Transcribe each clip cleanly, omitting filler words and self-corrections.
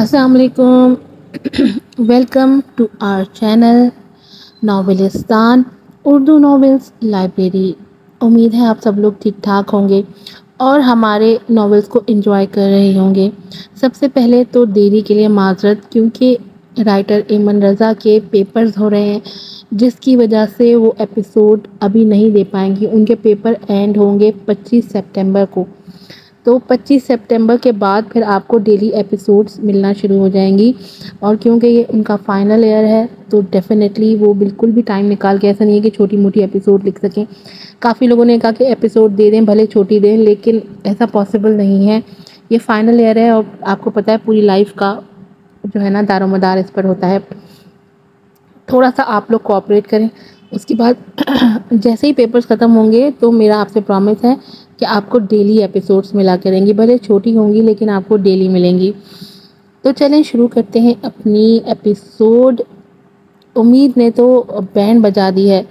السلام علیکم. Welcome to our channel Novelistan Urdu novels library. امید ہے آپ سب لوگ ٹھیک ٹھاک ہوں گے اور ہمارے ناولز کو انجوائے کر رہے ہوں گے. سب سے پہلے تو دیری کے لیے معذرت، کیونکہ رائٹر ایمن رضا کے پیپرز ہو رہے ہیں، جس کی وجہ سے وہ ایپیسوڈ ابھی نہیں دے پائیں گی. ان کے پیپر اینڈ ہوں گے 25 سپٹمبر کو، تو 25 سپٹمبر کے بعد پھر آپ کو ڈیلی ایپیسوڈز ملنا شروع ہو جائیں گی. اور کیونکہ یہ ان کا فائنل ایئر ہے تو ڈیفینیٹلی وہ بالکل بھی ٹائم نکال کے، ایسا نہیں ہے کہ چھوٹی موٹی ایپیسوڈ لکھ سکیں. کافی لوگوں نے کہا کہ ایپیسوڈ دے دیں، بھلے چھوٹی دیں، لیکن ایسا پاسبل نہیں ہے. یہ فائنل ایئر ہے اور آپ کو پتہ ہے پوری لائف کا جو ہے نا دار و مدار اس پر ہوتا ہے. تھوڑا سا آپ لوگ کوآپریٹ کریں. اس کے بعد جیسے ہی پیپرز ختم ہوں گے تو میرا آپ سے پرومس ہے کہ آپ کو ڈیلی ایپیسوڈز ملا کریں گی، بھلے چھوٹی ہوں گی لیکن آپ کو ڈیلی ملیں گی. تو چلیں شروع کرتے ہیں اپنی ایپیسوڈ. امید نے تو بینڈ بجا دی ہے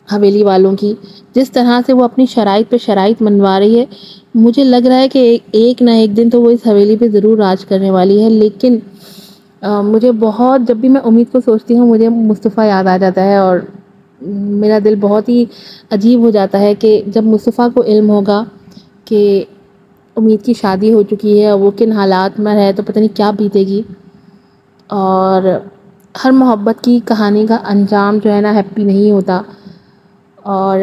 حویلی والوں کی. جس طرح سے وہ اپنی شرائط پہ شرائط منوا رہی ہے، مجھے لگ رہا ہے کہ ایک نہ ایک دن تو وہ اس حویلی پہ ضرور راج کرنے والی ہے. لیکن مجھے بہت، جب بھی میں امید کو سوچتی ہوں مجھے مصطفیٰ یاد آ جاتا ہے اور میرا دل بہت ہی عجیب ہو جاتا ہے کہ جب مصطفیٰ کو علم ہوگا کہ امید کی شادی ہو چکی ہے اور وہ کن حالات میں ہے تو پتہ نہیں کیا بیتے گی. اور ہر محبت کی کہانی کا انجام جو ہے نا ہیپی نہیں ہوتا، اور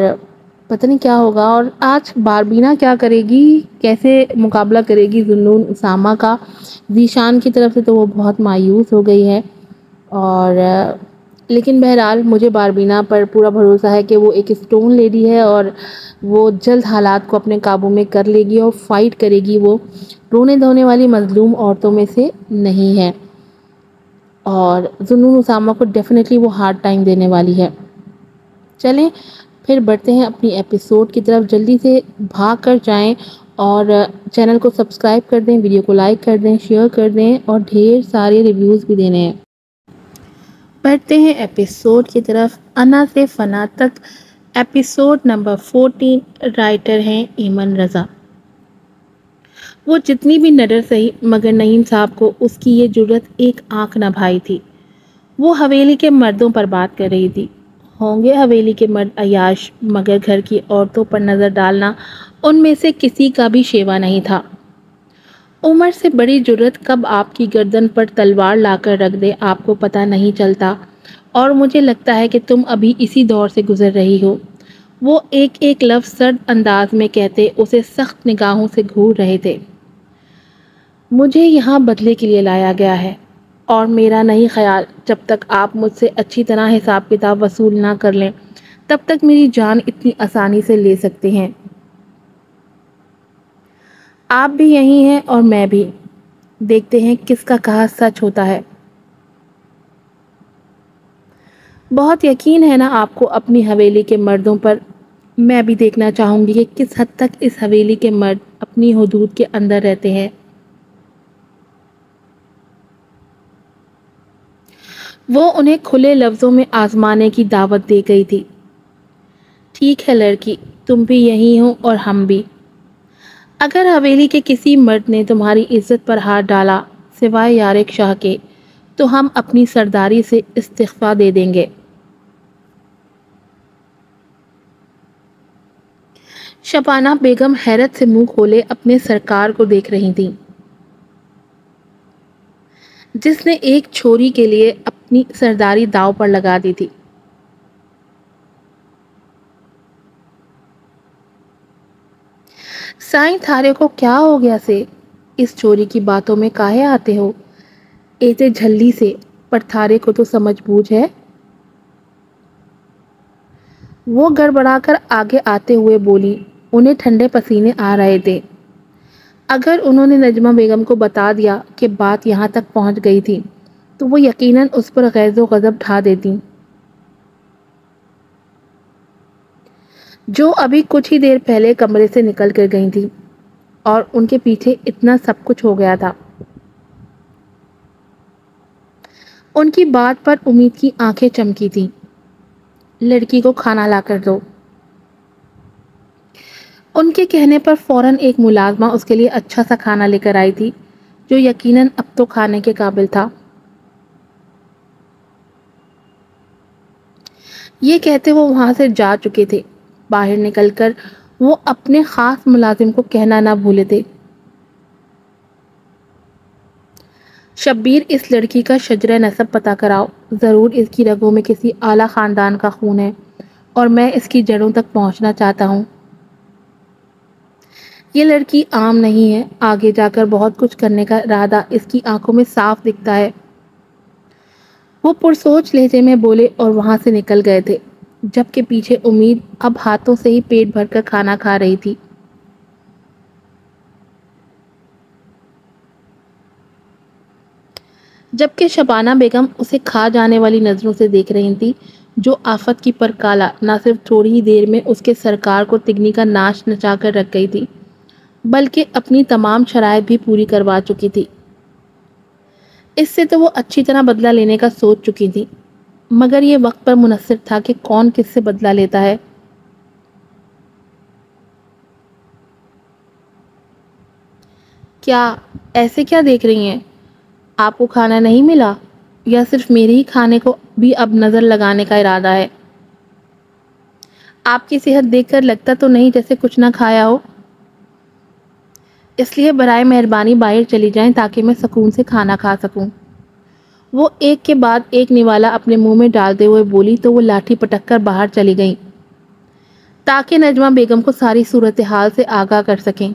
پتہ نہیں کیا ہوگا. اور آج باربینا کیا کرے گی، کیسے مقابلہ کرے گی ذوالنون اسامہ کا. ذیشان کی طرف سے تو وہ بہت مایوس ہو گئی ہے، اور لیکن بہرحال مجھے باربینا پر پورا بھروسہ ہے کہ وہ ایک اسٹون لیڈی ہے اور وہ جلد حالات کو اپنے قابو میں کر لے گی اور فائٹ کرے گی. وہ رونے دھونے والی مظلوم عورتوں میں سے نہیں ہے اور ذوالنون اسامہ کو ڈیفینیٹلی وہ ہارڈ ٹائم دینے والی ہے. چلیں پھر بڑھتے ہیں اپنی ایپیسوڈ کی طرف. جلدی سے بھاگ کر جائیں اور چینل کو سبسکرائب کر دیں، ویڈیو کو لائک کر دیں، شیئر کر دیں اور ڈھیر سارے ریویوز بھی دینے ہیں. بڑھتے ہیں ایپیسوڈ کی طرف. انا سے فنا تک، ایپیسوڈ نمبر 14. رائٹر ہیں ایمن رضا. وہ جتنی بھی نڈر سہی مگر نعیم صاحب کو اس کی یہ جرأت ایک آنکھ نہ بھائی تھی. وہ حویلی کے مردوں پر بات کر رہی تھی. ہوں گے حویلی کے مرد عیاش، مگر گھر کی عورتوں پر نظر ڈالنا ان میں سے کسی کا بھی شیوا نہیں تھا. عمر سے بڑی جرأت کب آپ کی گردن پر تلوار لا کر رکھ دے آپ کو پتہ نہیں چلتا، اور مجھے لگتا ہے کہ تم ابھی اسی دور سے گزر رہی ہو. وہ ایک ایک لفظ سرد انداز میں کہتے اسے سخت نگاہوں سے گھور رہے تھے. مجھے یہاں بدلے کے لیے لایا گیا ہے اور میرا نہیں خیال جب تک آپ مجھ سے اچھی طرح حساب کتاب وصول نہ کر لیں تب تک میری جان اتنی آسانی سے لے سکتے ہیں. آپ بھی یہی ہیں اور میں بھی. دیکھتے ہیں کس کا کہا سچ ہوتا ہے. بہت یقین ہے نا آپ کو اپنی حویلی کے مردوں پر. میں بھی دیکھنا چاہوں گی کہ کس حد تک اس حویلی کے مرد اپنی حدود کے اندر رہتے ہیں. وہ انہیں کھلے لفظوں میں آزمانے کی دعوت دے گئی تھی. ٹھیک ہے لڑکی، تم بھی یہی ہو اور ہم بھی. اگر حویلی کے کسی مرد نے تمہاری عزت پر ہاتھ ڈالا سوائے یارق شاہ کے تو ہم اپنی سرداری سے استعفا دے دیں گے. شبانہ بیگم حیرت سے منہ کھولے اپنے سرکار کو دیکھ رہی تھیں، جس نے ایک چھوری کے لیے اپنی سرداری داؤ پر لگا دی تھی. سائیں تھارے کو کیا ہو گیا سے؟ اس چوری کی باتوں میں کاہے آتے ہو؟ ایتے جھلی سے، پر تھارے کو تو سمجھ بوجھ ہے. وہ گڑبڑا کر آگے آتے ہوئے بولی. انہیں ٹھنڈے پسینے آ رہے تھے. اگر انہوں نے نجمہ بیگم کو بتا دیا کہ بات یہاں تک پہنچ گئی تھی تو وہ یقیناً اس پر غیظ و غضب ڈھا دیتی، جو ابھی کچھ ہی دیر پہلے کمرے سے نکل کر گئی تھی اور ان کے پیچھے اتنا سب کچھ ہو گیا تھا. ان کی بات پر امید کی آنکھیں چمکی تھیں. لڑکی کو کھانا لا کر دو. ان کے کہنے پر فوراً ایک ملازمہ اس کے لیے اچھا سا کھانا لے کر آئی تھی. جو یقیناً اب تو کھانے کے قابل تھا۔ یہ کہتے وہ وہاں سے جا چکے تھے۔ باہر نکل کر وہ اپنے خاص ملازم کو کہنا نہ بھولے تھے، شبیر، اس لڑکی کا شجرہ نسب پتہ کراؤ، ضرور اس کی رگوں میں کسی اعلیٰ خاندان کا خون ہے اور میں اس کی جڑوں تک پہنچنا چاہتا ہوں۔ یہ لڑکی عام نہیں ہے، آگے جا کر بہت کچھ کرنے کا ارادہ اس کی آنکھوں میں صاف دکھتا ہے۔ وہ پرسوچ لہجے میں بولے اور وہاں سے نکل گئے تھے، جبکہ پیچھے امید اب ہاتھوں سے ہی پیٹ بھر کر کھانا کھا رہی تھی۔ جبکہ شبانہ بیگم اسے کھا جانے والی نظروں سے دیکھ رہی تھی، جو آفت کی پرکالا نہ صرف تھوڑی ہی دیر میں اس کے سرکار کو تگنی کا ناچ نچا کر رکھ گئی تھی، بلکہ اپنی تمام شرائط بھی پوری کروا چکی تھی۔ اس سے تو وہ اچھی طرح بدلہ لینے کا سوچ چکی تھی، مگر یہ وقت پر منحصر تھا کہ کون کس سے بدلہ لیتا ہے۔ کیا ایسے کیا دیکھ رہی ہیں؟ آپ کو کھانا نہیں ملا یا صرف میرے ہی کھانے کو بھی اب نظر لگانے کا ارادہ ہے؟ آپ کی صحت دیکھ کر لگتا تو نہیں جیسے کچھ نہ کھایا ہو، اس لیے برائے مہربانی باہر چلی جائیں تاکہ میں سکون سے کھانا کھا سکوں۔ وہ ایک کے بعد ایک نوالا اپنے منہ میں ڈالتے ہوئے بولی تو وہ لاٹھی پٹک کر باہر چلی گئیں تاکہ نجمہ بیگم کو ساری صورتحال سے آگاہ کر سکیں۔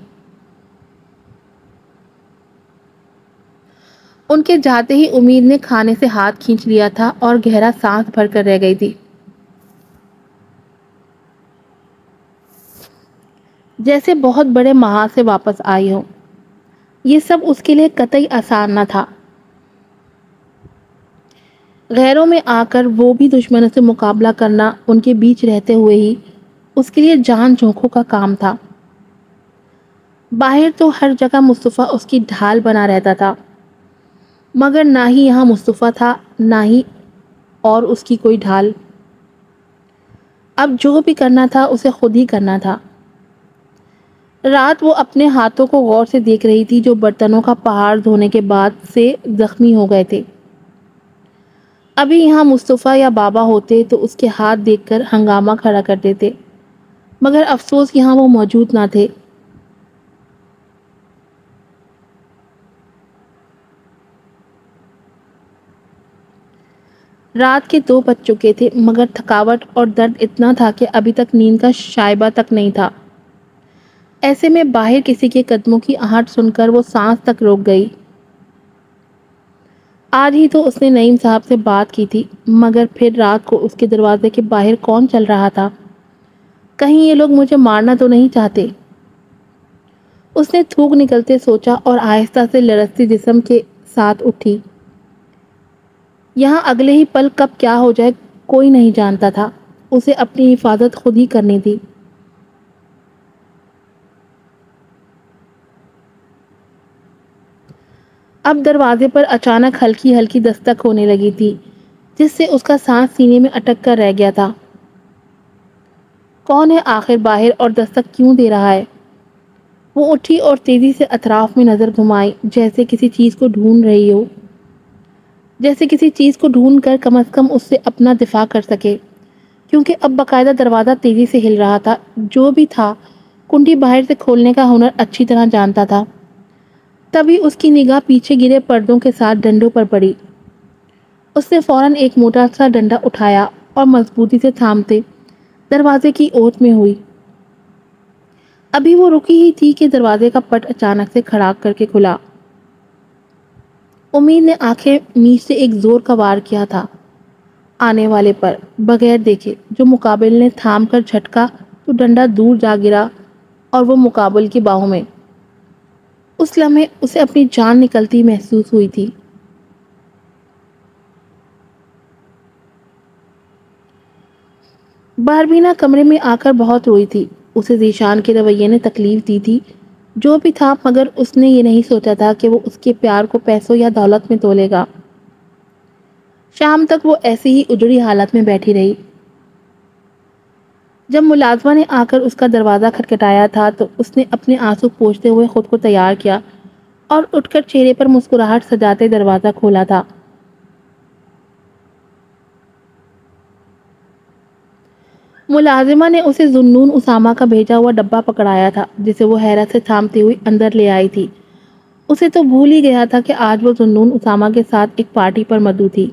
ان کے جاتے ہی امید نے کھانے سے ہاتھ کھینچ لیا تھا اور گہرا سانس بھر کر رہ گئی تھی، جیسے بہت بڑے محاذ سے واپس آئی ہو۔ یہ سب اس کے لیے قطعی آسان نہ تھا۔ غیروں میں آ کر وہ بھی دشمنوں سے مقابلہ کرنا ان کے بیچ رہتے ہوئے ہی اس کے لیے جان جھونکوں کا کام تھا۔ باہر تو ہر جگہ مصطفیٰ اس کی ڈھال بنا رہتا تھا، مگر نہ ہی یہاں مصطفیٰ تھا نہ ہی اور اس کی کوئی ڈھال۔ اب جو بھی کرنا تھا اسے خود ہی کرنا تھا۔ رات وہ اپنے ہاتھوں کو غور سے دیکھ رہی تھی جو برتنوں کا پہاڑ دھونے کے بعد سے زخمی ہو گئے تھے۔ ابھی یہاں مصطفیٰ یا بابا ہوتے تو اس کے ہاتھ دیکھ کر ہنگامہ کھڑا کر دیتے، مگر افسوس یہاں وہ موجود نہ تھے۔ رات کے 2 بج چکے تھے، مگر تھکاوٹ اور درد اتنا تھا کہ ابھی تک نیند کا شائبہ تک نہیں تھا۔ ایسے میں باہر کسی کے قدموں کی آہٹ سن کر وہ سانس تک روک گئی۔ آج ہی تو اس نے نعیم صاحب سے بات کی تھی، مگر پھر رات کو اس کے دروازے کے باہر کون چل رہا تھا؟ کہیں یہ لوگ مجھے مارنا تو نہیں چاہتے؟ اس نے تھوک نکلتے سوچا اور آہستہ سے لرزتے جسم کے ساتھ اٹھی۔ یہاں اگلے ہی پل کب کیا ہو جائے کوئی نہیں جانتا تھا، اسے اپنی حفاظت خود ہی کرنی تھی۔ اب دروازے پر اچانک ہلکی ہلکی دستک ہونے لگی تھی، جس سے اس کا سانس سینے میں اٹک کر رہ گیا تھا۔ کون ہے آخر باہر اور دستک کیوں دے رہا ہے؟ وہ اٹھی اور تیزی سے اطراف میں نظر گھمائی، جیسے کسی چیز کو ڈھونڈ رہی ہو، جیسے کسی چیز کو ڈھونڈ کر کم از کم اس سے اپنا دفاع کر سکے، کیونکہ اب باقاعدہ دروازہ تیزی سے ہل رہا تھا۔ جو بھی تھا کنڈی باہر سے کھولنے کا ہنر اچھی طرح جانتا تھا۔ تبھی اس کی نگاہ پیچھے گرے پردوں کے ساتھ ڈنڈوں پر پڑی۔ اس نے فوراً ایک موٹا سا ڈنڈا اٹھایا اور مضبوطی سے تھامتے دروازے کی اوٹ میں ہوئی۔ ابھی وہ رکی ہی تھی کہ دروازے کا پٹ اچانک سے کھڑاک کر کے کھلا۔ امید نے آنکھیں میچ سے ایک زور کا وار کیا تھا آنے والے پر، بغیر دیکھے جو مقابل نے تھام کر جھٹکا تو ڈنڈا دور جا گرا اور وہ مقابل کی باہوں میں۔ اس لمحے اسے اپنی جان نکلتی محسوس ہوئی تھی۔ باربینا کمرے میں آ کر بہت روئی تھی۔ اسے ذیشان کے رویے نے تکلیف دی تھی، جو بھی تھا، مگر اس نے یہ نہیں سوچا تھا کہ وہ اس کے پیار کو پیسوں یا دولت میں تولے گا۔ شام تک وہ ایسی ہی اجڑی حالت میں بیٹھی رہی۔ جب ملازمہ نے آ کر اس کا دروازہ کھٹکھٹایا تھا تو اس نے اپنے آنسو پوچھتے ہوئے خود کو تیار کیا اور اٹھ کر چہرے پر مسکراہٹ سجاتے دروازہ کھولا تھا۔ ملازمہ نے اسے ذوالنون اسامہ کا بھیجا ہوا ڈبہ پکڑایا تھا جسے وہ حیرت سے تھامتی ہوئی اندر لے آئی تھی۔ اسے تو بھول ہی گیا تھا کہ آج وہ ذوالنون اسامہ کے ساتھ ایک پارٹی پر مدعو تھی۔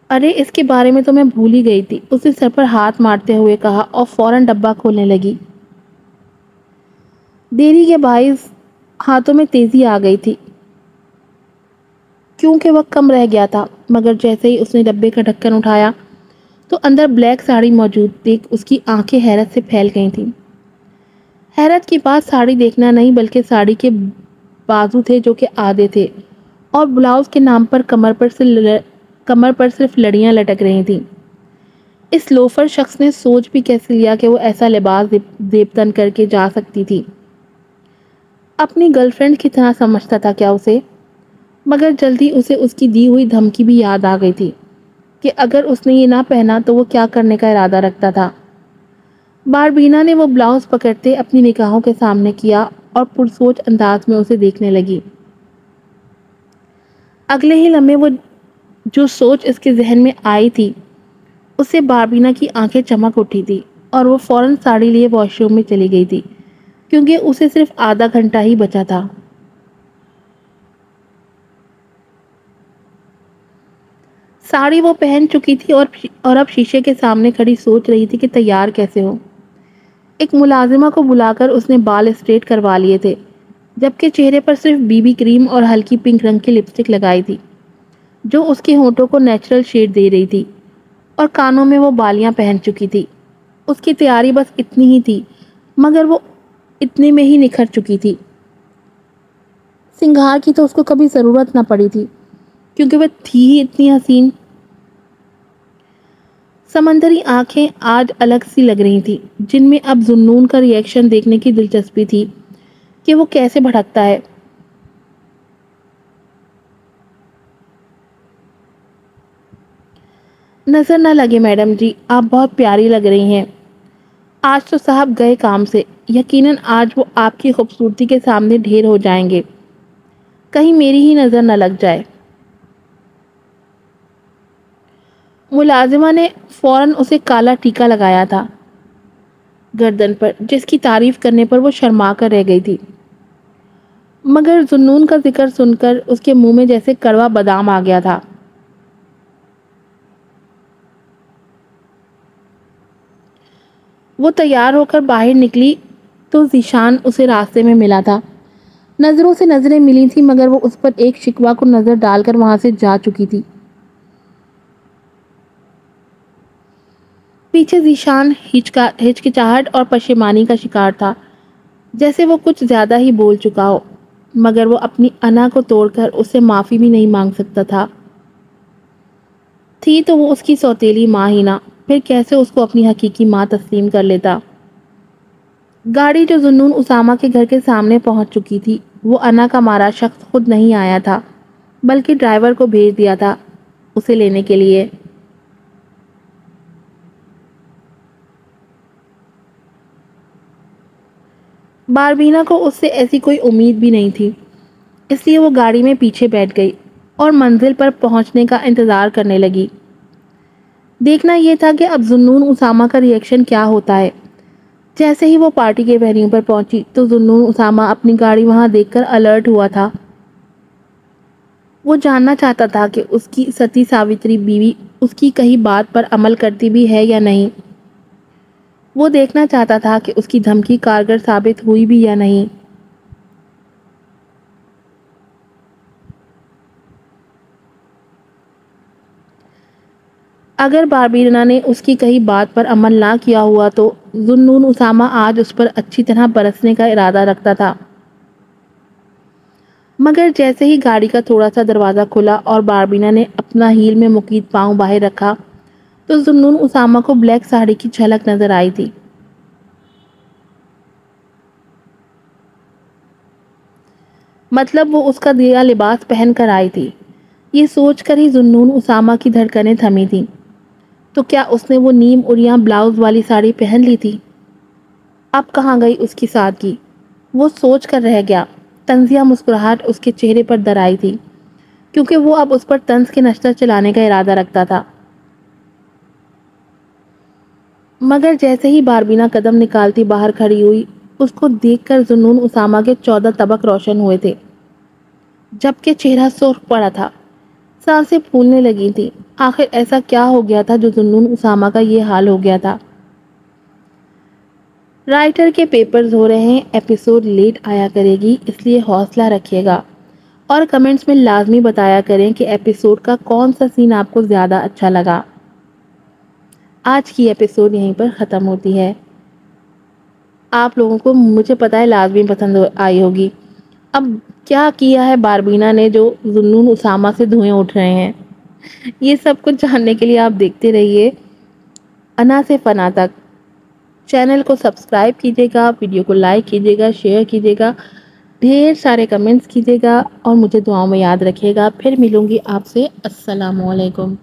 ارے اس کے بارے میں تو میں بھول ہی گئی تھی، اسے سر پر ہاتھ مارتے ہوئے کہا اور فوراً ڈبہ کھولنے لگی۔ دیری کے باعث ہاتھوں میں تیزی آ گئی تھی کیونکہ وقت کم رہ گیا تھا، مگر جیسے ہی اس نے ڈبے کا ڈھکن اٹھایا تو اندر بلیک ساڑی موجود دیکھ اس کی آنکھیں حیرت سے پھیل گئی تھیں۔ حیرت کی بات ساڑی دیکھنا نہیں بلکہ ساڑی کے بازو تھے جو کہ آدھے تھے اور بلاؤز کے نام پر کمر پر صرف لڑیاں لٹک رہی تھیں۔ اس لوفر شخص نے سوچ بھی کیسے لیا کہ وہ ایسا لباس زیبتن کر کے جا سکتی تھی؟ اپنی گرل فرینڈ کی طرح سمجھتا تھا کیا اسے؟ مگر جلدی اسے اس کی دی ہوئی دھمکی بھی یاد آ گئی تھی کہ اگر اس نے یہ نہ پہنا تو وہ کیا کرنے کا ارادہ رکھتا تھا۔ باربینا نے وہ بلاؤز پکڑتے اپنی نگاہوں کے سامنے کیا اور پرسوچ انداز میں اسے دیکھنے لگی۔ اگلے ہی لمحے وہ جو سوچ اس کے ذہن میں آئی تھی اس سے باربینا کی آنکھیں چمک اٹھی تھی اور وہ فوراً ساڑی لیے واش روم میں چلی گئی تھی کیونکہ اسے صرف آدھا گھنٹہ ہی بچا تھا۔ ساڑی وہ پہن چکی تھی اور اب شیشے کے سامنے کھڑی سوچ رہی تھی کہ تیار کیسے ہو۔ ایک ملازمہ کو بلا کر اس نے بال اسٹریٹ کروا لیے تھے جبکہ چہرے پر صرف بی بی کریم اور ہلکی پنک رنگ کی لپسٹک لگائی تھی جو اس کے ہونٹوں کو نیچرل شیڈ دے رہی تھی، اور کانوں میں وہ بالیاں پہن چکی تھی۔ اس کی تیاری بس اتنی ہی تھی مگر وہ اتنے میں ہی نکھر چکی تھی۔ سنگھار کی تو اس کو کبھی ضرورت نہ پڑی تھی کیونکہ وہ تھی ہی اتنی حسین۔ سمندری آنکھیں آج الگ سی لگ رہی تھی جن میں اب ذوالنون کا ری ایکشن دیکھنے کی دلچسپی تھی کہ وہ کیسے بھڑکتا ہے۔ نظر نہ لگے میڈم جی، آپ بہت پیاری لگ رہی ہیں۔ آج تو صاحب گئے کام سے، یقیناً آج وہ آپ کی خوبصورتی کے سامنے ڈھیر ہو جائیں گے، کہیں میری ہی نظر نہ لگ جائے۔ ملازمہ نے فوراً اسے کالا ٹیکا لگایا تھا گردن پر جس کی تعریف کرنے پر وہ شرما کر رہ گئی تھی، مگر ذوالنون کا ذکر سن کر اس کے منہ میں جیسے کڑوا بادام آ گیا تھا۔ وہ تیار ہو کر باہر نکلی تو ذیشان اسے راستے میں ملا تھا۔ نظروں سے نظریں ملی تھی مگر وہ اس پر ایک شکوہ کو نظر ڈال کر وہاں سے جا چکی تھی۔ پیچھے ذیشان ہچکچاہٹ اور پشیمانی کا شکار تھا، جیسے وہ کچھ زیادہ ہی بول چکا ہو، مگر وہ اپنی انا کو توڑ کر اس سے معافی بھی نہیں مانگ سکتا تھا۔ تھی تو وہ اس کی سوتیلی ماں ہی نہ، پھر کیسے اس کو اپنی حقیقی ماں تسلیم کر لیتا۔ گاڑی جو ذوالنون اسامہ کے گھر کے سامنے پہنچ چکی تھی، وہ انا کا مارا شخص خود نہیں آیا تھا بلکہ ڈرائیور کو بھیج دیا تھا اسے لینے کے لیے۔ باربینا کو اس سے ایسی کوئی امید بھی نہیں تھی، اس لیے وہ گاڑی میں پیچھے بیٹھ گئی اور منزل پر پہنچنے کا انتظار کرنے لگی۔ دیکھنا یہ تھا کہ اب ذوالنون اسامہ کا ری ایکشن کیا ہوتا ہے۔ جیسے ہی وہ پارٹی کے وینیو پر پہنچی تو ذوالنون اسامہ اپنی گاڑی وہاں دیکھ کر الرٹ ہوا تھا۔ وہ جاننا چاہتا تھا کہ اس کی ستی ساوتری بیوی اس کی کہی بات پر عمل کرتی بھی ہے یا نہیں۔ وہ دیکھنا چاہتا تھا کہ اس کی دھمکی کارگر ثابت ہوئی بھی یا نہیں۔ اگر باربینا نے اس کی کہی بات پر عمل نہ کیا ہوا تو ذوالنون اسامہ آج اس پر اچھی طرح برسنے کا ارادہ رکھتا تھا۔ مگر جیسے ہی گاڑی کا تھوڑا سا دروازہ کھلا اور باربینا نے اپنا ہیل میں مقید پاؤں باہر رکھا تو ذوالنون اسامہ کو بلیک ساڑی کی جھلک نظر آئی تھی۔ مطلب وہ اس کا دیا لباس پہن کر آئی تھی۔ یہ سوچ کر ہی ذوالنون اسامہ کی دھڑکنیں تھمی تھیں۔ تو کیا اس نے وہ نیم اڑیاں بلاؤز والی ساڑی پہن لی تھی؟ اب کہاں گئی اس کی سادگی؟ وہ سوچ کر رہ گیا۔ طنزیہ مسکراہٹ اس کے چہرے پر درائی تھی کیونکہ وہ اب اس پر طنز کے نشتر چلانے کا ارادہ رکھتا تھا۔ مگر جیسے ہی باربینا قدم نکالتی باہر کھڑی ہوئی، اس کو دیکھ کر ذوالنون اسامہ کے 14 طبق روشن ہوئے تھے، جبکہ چہرہ سرخ پڑا تھا، سانسیں پھولنے لگی تھی۔ آخر ایسا کیا ہو گیا تھا جو ذوالنون اسامہ کا یہ حال ہو گیا تھا؟ رائٹر کے پیپرز ہو رہے ہیں، ایپیسوڈ لیٹ آیا کرے گی، اس لیے حوصلہ رکھیے گا اور کمنٹس میں لازمی بتایا کریں کہ ایپیسوڈ کا کون سا سین آپ کو زیادہ اچھا لگا۔ آج کی ایپیسوڈ یہیں پر ختم ہوتی ہے۔ آپ لوگوں کو مجھے پتا ہے لازمی پسند آئی ہوگی۔ اب کیا کیا ہے باربینا نے جو ذوالنون اسامہ سے دھوئیں اٹھ رہے ہیں، یہ سب کچھ جاننے کے لیے آپ دیکھتے رہیے انا سے فنا تک۔ چینل کو سبسکرائب کیجیے گا، ویڈیو کو لائک کیجیے گا، شیئر کیجیے گا، ڈھیر سارے کمنٹس کیجیے گا اور مجھے دعاؤں میں یاد رکھیے گا۔ پھر ملوں گی آپ سے۔ السلام علیکم۔